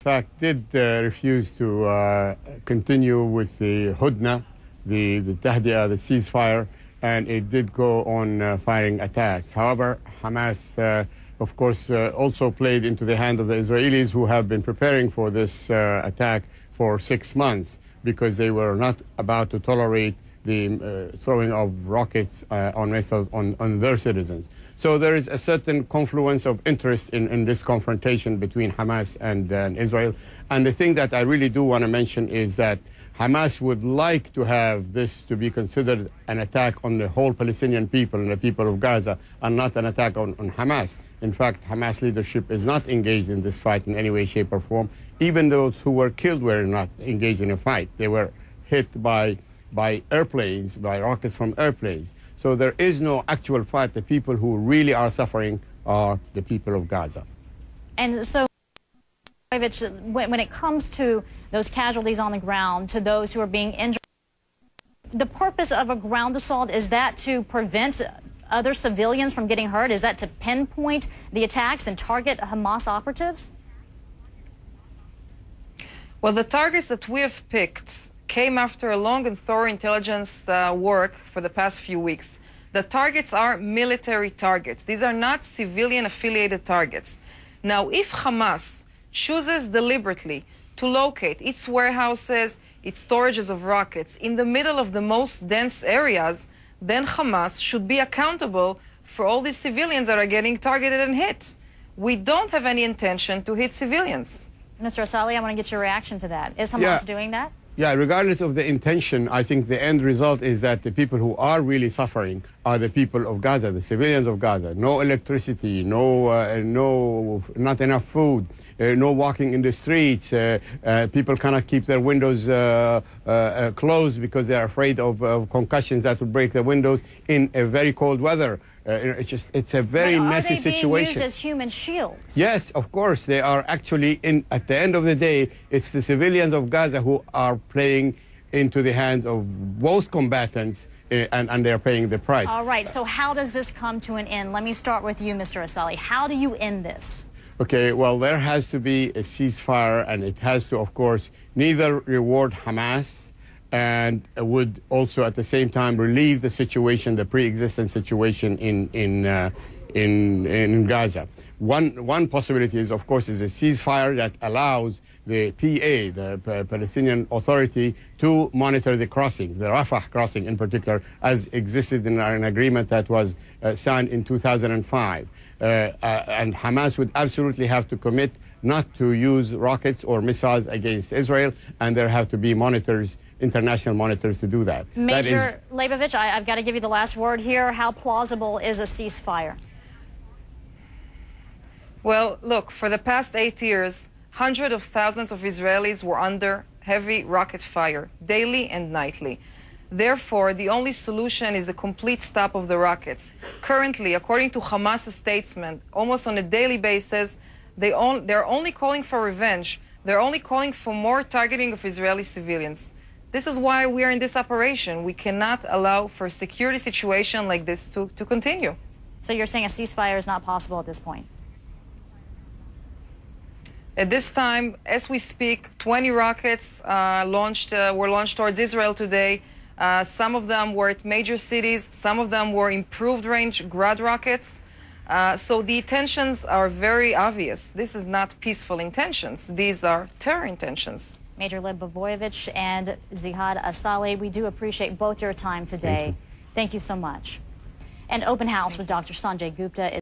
fact, did refuse to continue with the hudna, the tahdiya, the ceasefire, and it did go on firing attacks. However, Hamas, of course, also played into the hand of the Israelis, who have been preparing for this attack for 6 months, because they were not about to tolerate the throwing of rockets on missiles on their citizens. So there is a certain confluence of interest in this confrontation between Hamas and Israel. And the thing that I really do want to mention is that Hamas would like to have this to be considered an attack on the whole Palestinian people and the people of Gaza, and not an attack on Hamas. In fact, Hamas leadership is not engaged in this fight in any way, shape, or form. Even those who were killed were not engaged in a fight. They were hit by airplanes, by rockets from airplanes. So there is no actual fight. The people who really are suffering are the people of Gaza. And so, when it comes to those casualties on the ground, to those who are being injured, the purpose of a ground assault, is that to prevent other civilians from getting hurt? Is that to pinpoint the attacks and target Hamas operatives? Well, the targets that we have picked came after a long and thorough intelligence work for the past few weeks. The targets are military targets. These are not civilian-affiliated targets. Now, if Hamas chooses deliberately to locate its warehouses, its storages of rockets in the middle of the most dense areas, then Hamas should be accountable for all these civilians that are getting targeted and hit. We don't have any intention to hit civilians. Mr. Asali, I want to get your reaction to that. Is Hamas doing that? Yeah, regardless of the intention, I think the end result is that the people who are really suffering are the people of Gaza, the civilians of Gaza. No electricity, not enough food, no walking in the streets. People cannot keep their windows closed because they are afraid of concussions that will break the windows in a very cold weather. It's a very messy situation. Are they being used as human shields? Yes, of course. They are actually, at the end of the day, it's the civilians of Gaza who are playing into the hands of both combatants, and they're paying the price. All right, so how does this come to an end? Let me start with you, Mr. Asali. How do you end this? Okay, well, there has to be a ceasefire, and it has to, of course, neither reward Hamas and would also at the same time relieve the situation, the pre-existing situation in Gaza. One possibility is, of course, is a ceasefire that allows the PA, the Palestinian Authority, to monitor the crossings, the Rafah crossing in particular, as existed in an agreement that was signed in 2005. And Hamas would absolutely have to commit not to use rockets or missiles against Israel, and there have to be monitors, international monitors, to do that. Major Leibovich, I've got to give you the last word here. How plausible is a ceasefire? Well, look, for the past 8 years, hundreds of thousands of Israelis were under heavy rocket fire, daily and nightly. Therefore, the only solution is a complete stop of the rockets. Currently, according to Hamas' statement, almost on a daily basis, they're only calling for revenge. They're only calling for more targeting of Israeli civilians. This is why we are in this operation. We cannot allow for a security situation like this to continue. So you're saying a ceasefire is not possible at this point? At this time, as we speak, 20 rockets were launched towards Israel today. Some of them were at major cities. Some of them were improved range Grad rockets. So the intentions are very obvious. This is not peaceful intentions. These are terror intentions. Major Leibovich and Ziad Asali, we do appreciate both your time today. Thank you so much. And Open House with Dr. Sanjay Gupta